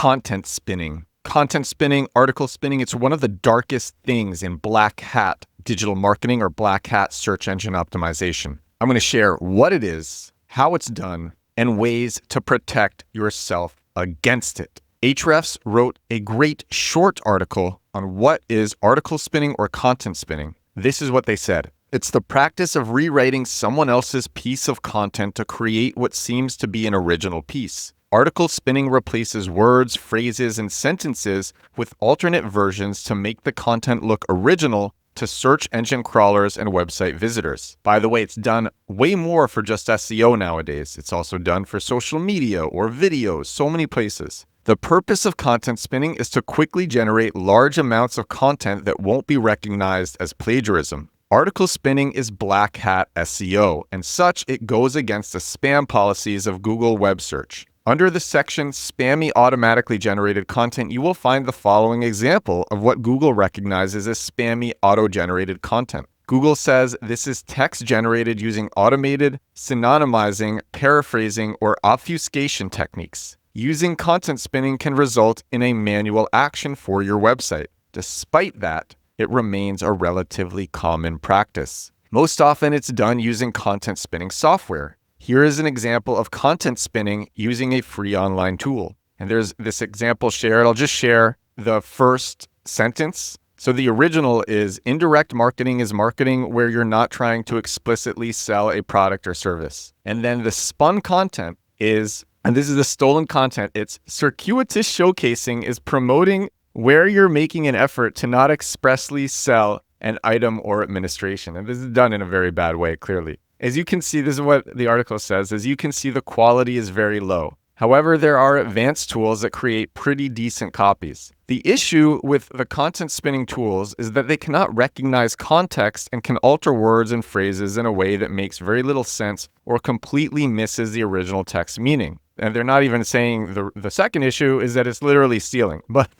content spinning. Content spinning, article spinning, it's one of the darkest things in black hat digital marketing or black hat search engine optimization. I'm going to share what it is, how it's done, and ways to protect yourself against it. Ahrefs wrote a great short article on what is article spinning or content spinning. This is what they said. It's the practice of rewriting someone else's piece of content to create what seems to be an original piece. Article spinning replaces words, phrases, and sentences with alternate versions to make the content look original to search engine crawlers and website visitors. By the way, it's done way more for just SEO nowadays. It's also done for social media or videos, so many places. The purpose of content spinning is to quickly generate large amounts of content that won't be recognized as plagiarism. Article spinning is black hat SEO, and such it goes against the spam policies of Google Web Search. Under the section Spammy Automatically Generated Content, you will find the following example of what Google recognizes as spammy auto-generated content. Google says this is text generated using automated, synonymizing, paraphrasing, or obfuscation techniques. Using content spinning can result in a manual action for your website. Despite that, it remains a relatively common practice. Most often, it's done using content spinning software. Here is an example of content spinning using a free online tool. And there's this example shared. I'll just share the first sentence. So the original is indirect marketing is marketing where you're not trying to explicitly sell a product or service. And then the spun content is, and this is the stolen content, it's circuitous showcasing is promoting where you're making an effort to not expressly sell an item or administration. And this is done in a very bad way, clearly. As you can see, this is what the article says. As you can see, the quality is very low. However, there are advanced tools that create pretty decent copies. The issue with the content spinning tools is that they cannot recognize context and can alter words and phrases in a way that makes very little sense or completely misses the original text meaning. And they're not even saying the second issue is that it's literally stealing. But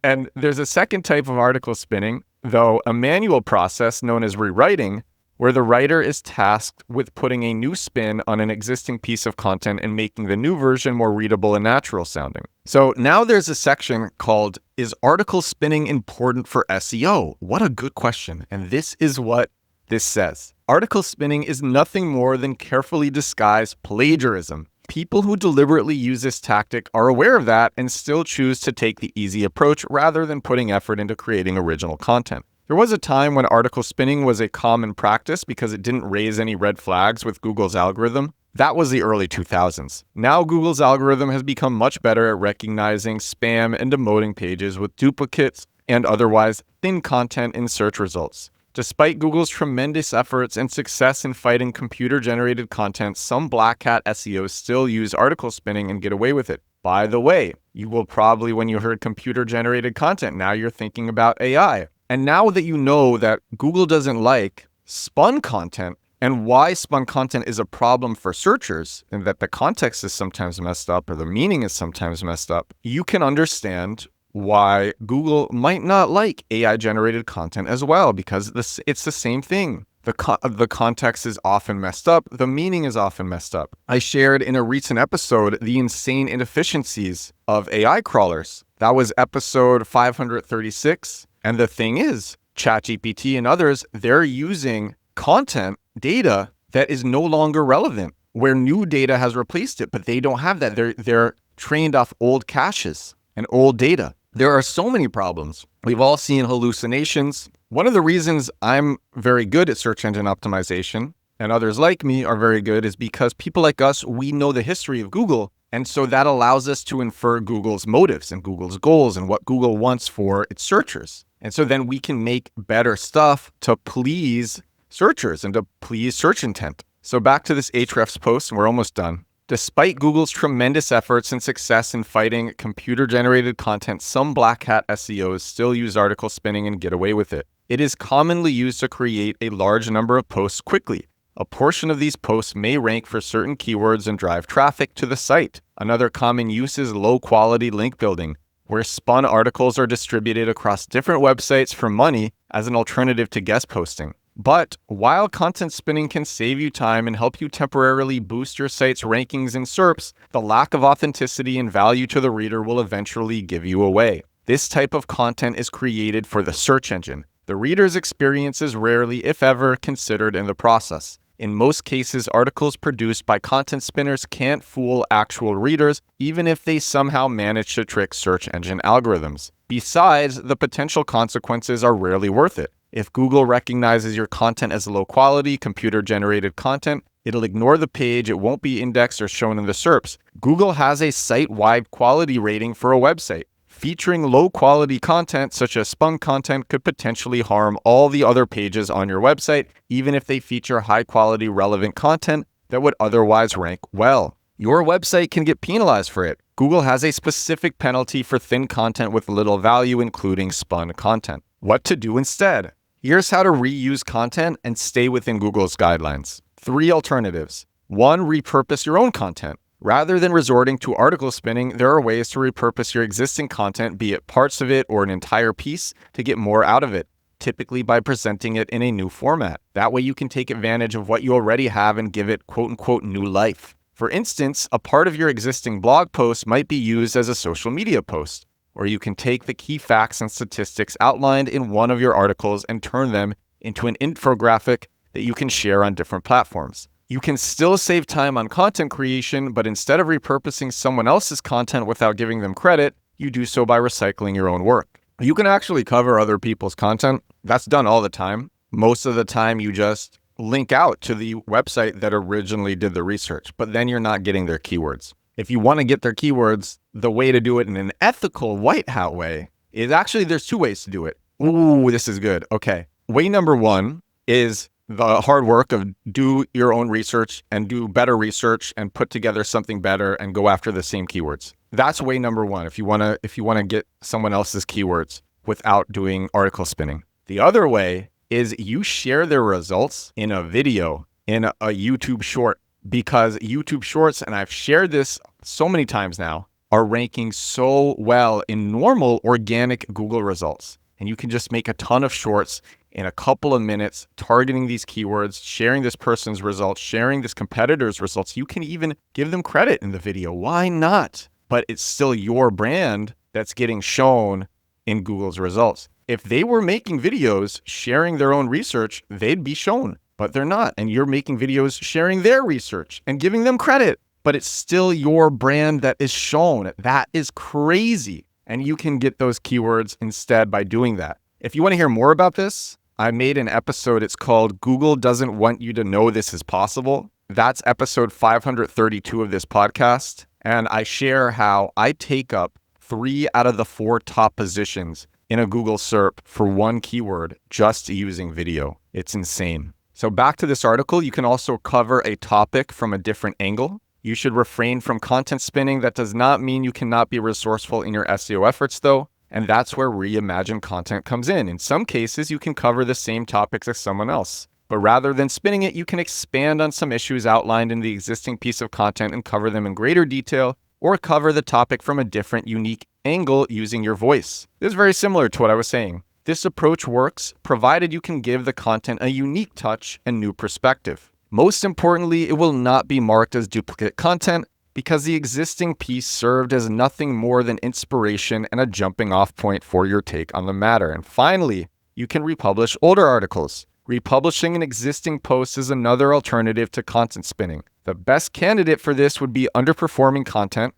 and there's a second type of article spinning, though, a manual process known as rewriting, where the writer is tasked with putting a new spin on an existing piece of content and making the new version more readable and natural sounding. So now there's a section called, Is Article Spinning Important for SEO? What a good question. And this is what this says. Article spinning is nothing more than carefully disguised plagiarism. People who deliberately use this tactic are aware of that and still choose to take the easy approach rather than putting effort into creating original content. There was a time when article spinning was a common practice because it didn't raise any red flags with Google's algorithm. That was the early 2000s. Now Google's algorithm has become much better at recognizing spam and demoting pages with duplicates and otherwise thin content in search results. Despite Google's tremendous efforts and success in fighting computer-generated content, some black hat SEOs still use article spinning and get away with it. By the way, you will probably, when you heard computer-generated content, now you're thinking about AI. And now that you know that Google doesn't like spun content and why spun content is a problem for searchers and that the context is sometimes messed up or the meaning is sometimes messed up, you can understand why Google might not like AI-generated content as well, because it's the same thing. The context is often messed up. The meaning is often messed up. I shared in a recent episode the insane inefficiencies of AI crawlers. That was episode 536. And the thing is, ChatGPT and others, they're using content data that is no longer relevant, where new data has replaced it, but they don't have that. They're trained off old caches and old data. There are so many problems. We've all seen hallucinations. One of the reasons I'm very good at search engine optimization and others like me are very good is because people like us, we know the history of Google. And so that allows us to infer Google's motives and Google's goals and what Google wants for its searchers. And so then we can make better stuff to please searchers and to please search intent. So back to this Ahrefs post, and we're almost done. Despite Google's tremendous efforts and success in fighting computer-generated content, some black hat SEOs still use article spinning and get away with it. It is commonly used to create a large number of posts quickly. A portion of these posts may rank for certain keywords and drive traffic to the site. Another common use is low-quality link building, where spun articles are distributed across different websites for money as an alternative to guest posting. But while content spinning can save you time and help you temporarily boost your site's rankings in SERPs, the lack of authenticity and value to the reader will eventually give you away. This type of content is created for the search engine. The reader's experience is rarely, if ever, considered in the process. In most cases, articles produced by content spinners can't fool actual readers, even if they somehow manage to trick search engine algorithms. Besides, the potential consequences are rarely worth it. If Google recognizes your content as low quality, computer-generated content, it'll ignore the page, it won't be indexed or shown in the SERPs. Google has a site-wide quality rating for a website. Featuring low-quality content, such as Spun content, could potentially harm all the other pages on your website, even if they feature high-quality, relevant content that would otherwise rank well. Your website can get penalized for it. Google has a specific penalty for thin content with little value, including Spun content. What to do instead? Here's how to reuse content and stay within Google's guidelines. 3 alternatives. 1. Repurpose your own content. Rather than resorting to article spinning, there are ways to repurpose your existing content, be it parts of it or an entire piece, to get more out of it, typically by presenting it in a new format. That way you can take advantage of what you already have and give it quote-unquote new life. For instance, a part of your existing blog post might be used as a social media post, or you can take the key facts and statistics outlined in one of your articles and turn them into an infographic that you can share on different platforms. You can still save time on content creation, but instead of repurposing someone else's content without giving them credit, you do so by recycling your own work. You can actually cover other people's content. That's done all the time. Most of the time, you just link out to the website that originally did the research, but then you're not getting their keywords. If you want to get their keywords, the way to do it in an ethical white hat way is actually there's 2 ways to do it. Ooh, this is good. Okay. Way number 1 is the hard work of do your own research and do better research and put together something better and go after the same keywords. That's way number 1 if you want to get someone else's keywords without doing article spinning. The other way is you share their results in a video, in a YouTube short, because YouTube shorts, and I've shared this so many times now, are ranking so well in normal organic Google results. And you can just make a ton of shorts in a couple of minutes, targeting these keywords, sharing this person's results, sharing this competitor's results. You can even give them credit in the video. Why not? But it's still your brand that's getting shown in Google's results. If they were making videos sharing their own research, they'd be shown, but they're not. And you're making videos sharing their research and giving them credit, but it's still your brand that is shown. That is crazy. And you can get those keywords instead by doing that. If you want to hear more about this, I made an episode. It's called Google Doesn't Want You to Know This Is Possible. That's episode 532 of this podcast. And I share how I take up 3 out of the 4 top positions in a Google SERP for one keyword just using video. It's insane. So back to this article, you can also cover a topic from a different angle. You should refrain from content spinning. That does not mean you cannot be resourceful in your SEO efforts though. And that's where reimagined content comes in. In some cases, you can cover the same topics as someone else. But rather than spinning it, you can expand on some issues outlined in the existing piece of content and cover them in greater detail, or cover the topic from a different, unique angle using your voice. This is very similar to what I was saying. This approach works provided you can give the content a unique touch and new perspective. Most importantly, it will not be marked as duplicate content because the existing piece served as nothing more than inspiration and a jumping off point for your take on the matter. And finally, you can republish older articles. Republishing an existing post is another alternative to content spinning. The best candidate for this would be underperforming content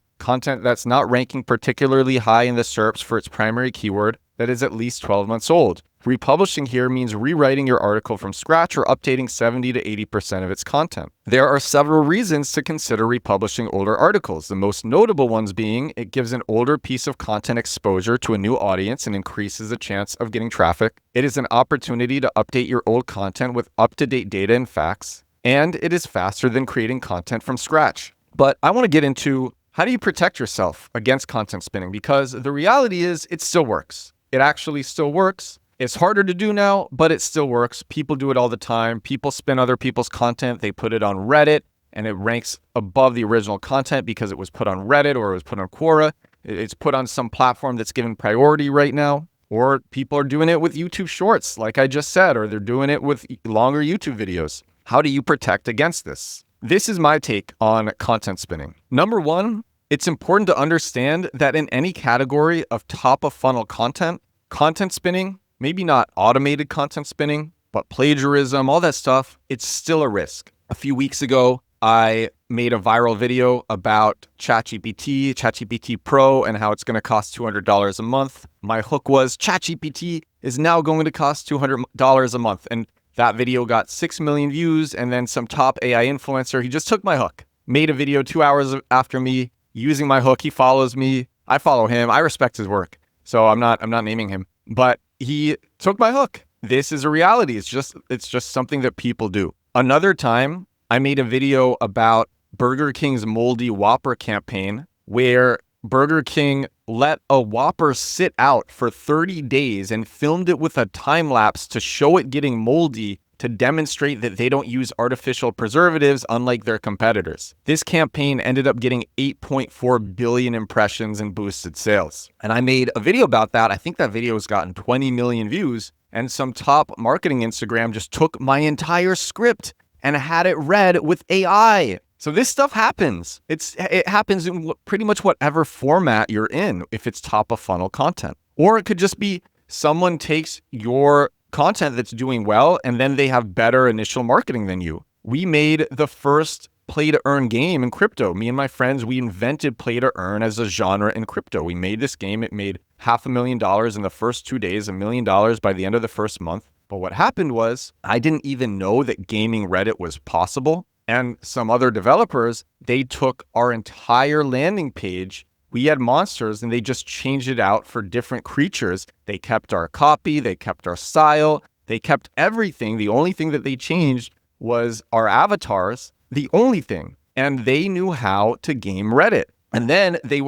that's not ranking particularly high in the SERPs for its primary keyword, that is at least 12 months old. Republishing here means rewriting your article from scratch or updating 70 to 80% of its content. There are several reasons to consider republishing older articles, the most notable ones being it gives an older piece of content exposure to a new audience and increases the chance of getting traffic. It is an opportunity to update your old content with up-to-date data and facts, and it is faster than creating content from scratch. But I want to get into how do you protect yourself against content spinning, because the reality is it still works. It actually still works. It's harder to do now, but it still works. People do it all the time. People spin other people's content. They put it on Reddit and it ranks above the original content because it was put on Reddit or it was put on Quora. It's put on some platform that's given priority right now. Or people are doing it with YouTube shorts, like I just said, or they're doing it with longer YouTube videos. How do you protect against this? This is my take on content spinning. Number one, it's important to understand that in any category of top of funnel content, content spinning, maybe not automated content spinning, but plagiarism, all that stuff, it's still a risk. A few weeks ago, I made a viral video about ChatGPT Pro, and how it's going to cost $200 a month. My hook was ChatGPT is now going to cost $200 a month. And that video got 6 million views. And then some top AI influencer, he just took my hook, made a video 2 hours after me using my hook. He follows me. I follow him. I respect his work. So I'm not naming him, but he took my hook. This is a reality. It's just something that people do. Another time, I made a video about Burger King's moldy Whopper campaign, where Burger King let a Whopper sit out for 30 days and filmed it with a time lapse to show it getting moldy, to demonstrate that they don't use artificial preservatives unlike their competitors. This campaign ended up getting 8.4 billion impressions and boosted sales. And I made a video about that. I think that video has gotten 20 million views, and some top marketing Instagram just took my entire script and had it read with AI. So this stuff happens. It happens in pretty much whatever format you're in, if it's top of funnel content. Or it could just be someone takes your content that's doing well, and then they have better initial marketing than you. We made the first play to earn game in crypto. Me and my friends, we invented play to earn as a genre in crypto. We made this game. It made $500,000 in the first 2 days, $1 million by the end of the first month. But what happened was, I didn't even know that gaming Reddit was possible. And some other developers, they took our entire landing page. We had monsters and they just changed it out for different creatures. They kept our copy, they kept our style, they kept everything. The only thing that they changed was our avatars, the only thing. And they knew how to game Reddit. And then they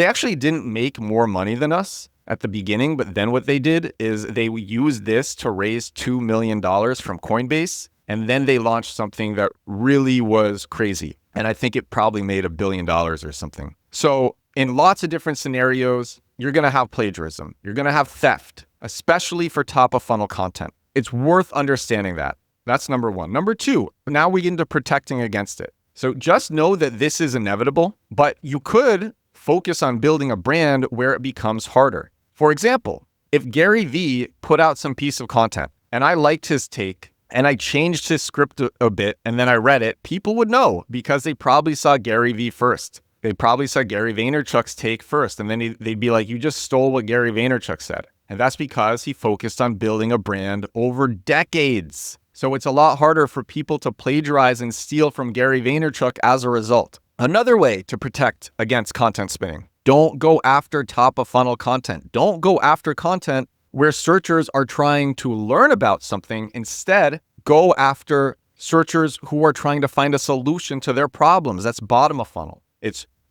actually didn't make more money than us at the beginning, but then what they did is they used this to raise $2 million from Coinbase, and then they launched something that really was crazy. And I think it probably made $1 billion or something. So in lots of different scenarios, you're going to have plagiarism. You're going to have theft, especially for top of funnel content. It's worth understanding that. That's number one. Number two, now we get into protecting against it. So just know that this is inevitable, but you could focus on building a brand where it becomes harder. For example, if Gary Vee put out some piece of content and I liked his take and I changed his script a bit and then I read it, people would know because they probably saw Gary Vee first. They probably saw Gary Vaynerchuk's take first, and then they'd be like, you just stole what Gary Vaynerchuk said. And that's because he focused on building a brand over decades. So it's a lot harder for people to plagiarize and steal from Gary Vaynerchuk as a result. Another way to protect against content spinning: don't go after top of funnel content. Don't go after content where searchers are trying to learn about something. Instead, go after searchers who are trying to find a solution to their problems. That's bottom of funnel.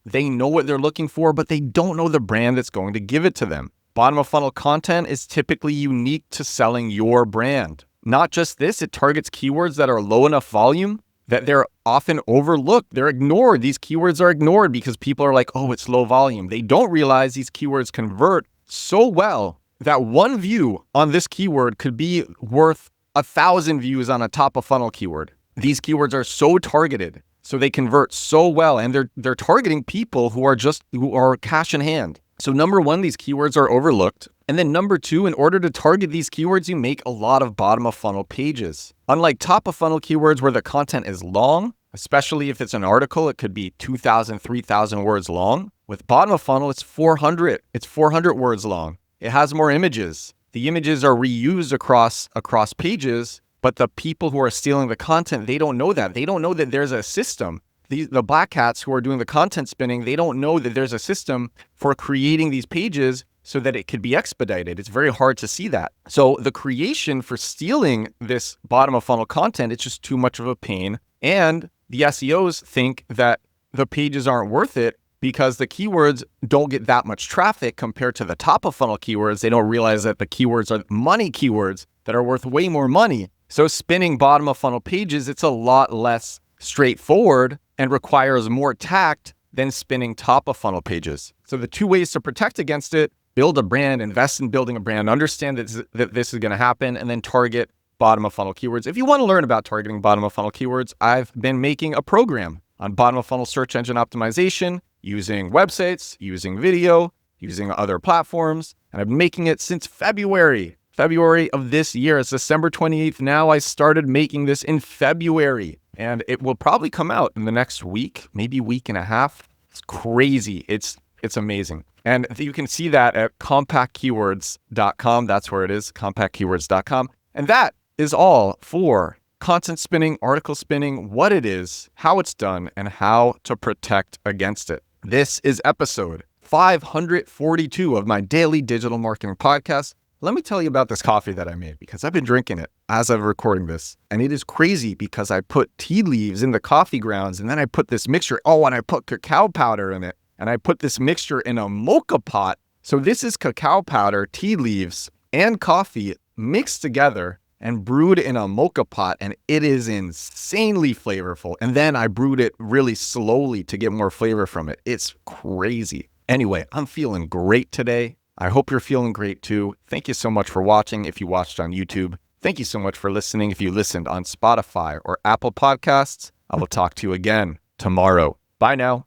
They know what they're looking for, but they don't know the brand that's going to give it to them. Bottom of funnel content is typically unique to selling your brand. Not just this, it targets keywords that are low enough volume that they're often overlooked. They're ignored. These keywords are ignored because people are like, oh, it's low volume. They don't realize these keywords convert so well that one view on this keyword could be worth 1,000 views on a top of funnel keyword. These keywords are so targeted, so they convert so well, and they're targeting people who are cash in hand. So number one, these keywords are overlooked. And then number two, in order to target these keywords, you make a lot of bottom of funnel pages. Unlike top of funnel keywords where the content is long, especially if it's an article, it could be 2,000, 3,000 words long. With bottom of funnel, it's 400. It's 400 words long. It has more images. The images are reused across pages, but the people who are stealing the content, they don't know that. They don't know that there's a system. The black hats who are doing the content spinning, they don't know that there's a system for creating these pages so that it could be expedited. It's very hard to see that. So the creation for stealing this bottom of funnel content, it's just too much of a pain. And the SEOs think that the pages aren't worth it because the keywords don't get that much traffic compared to the top of funnel keywords. They don't realize that the keywords are money keywords that are worth way more money. So spinning bottom of funnel pages, it's a lot less straightforward and requires more tact than spinning top of funnel pages. So the two ways to protect against it: build a brand, invest in building a brand, understand that this is going to happen, and then target bottom of funnel keywords. If you want to learn about targeting bottom of funnel keywords, I've been making a program on bottom of funnel search engine optimization using websites, using video, using other platforms. And I've been making it since February of this year. It's December 28th now. I started making this in February, and it will probably come out in the next week, maybe week and a half. It's crazy. It's amazing. And you can see that at compactkeywords.com. That's where it is, compactkeywords.com. And that is all for content spinning, article spinning, what it is, how it's done, and how to protect against it. This is episode 542 of my daily digital marketing podcast. Let me tell you about this coffee that I made, because I've been drinking it as I'm recording this. And it is crazy because I put tea leaves in the coffee grounds, and then I put this mixture. Oh, and I put cacao powder in it. And I put this mixture in a mocha pot. So this is cacao powder, tea leaves, and coffee mixed together and brewed in a mocha pot, and it is insanely flavorful. And then I brewed it really slowly to get more flavor from it. It's crazy. Anyway, I'm feeling great today. I hope you're feeling great too. Thank you so much for watching if you watched on YouTube. Thank you so much for listening if you listened on Spotify or Apple Podcasts. I will talk to you again tomorrow. Bye now.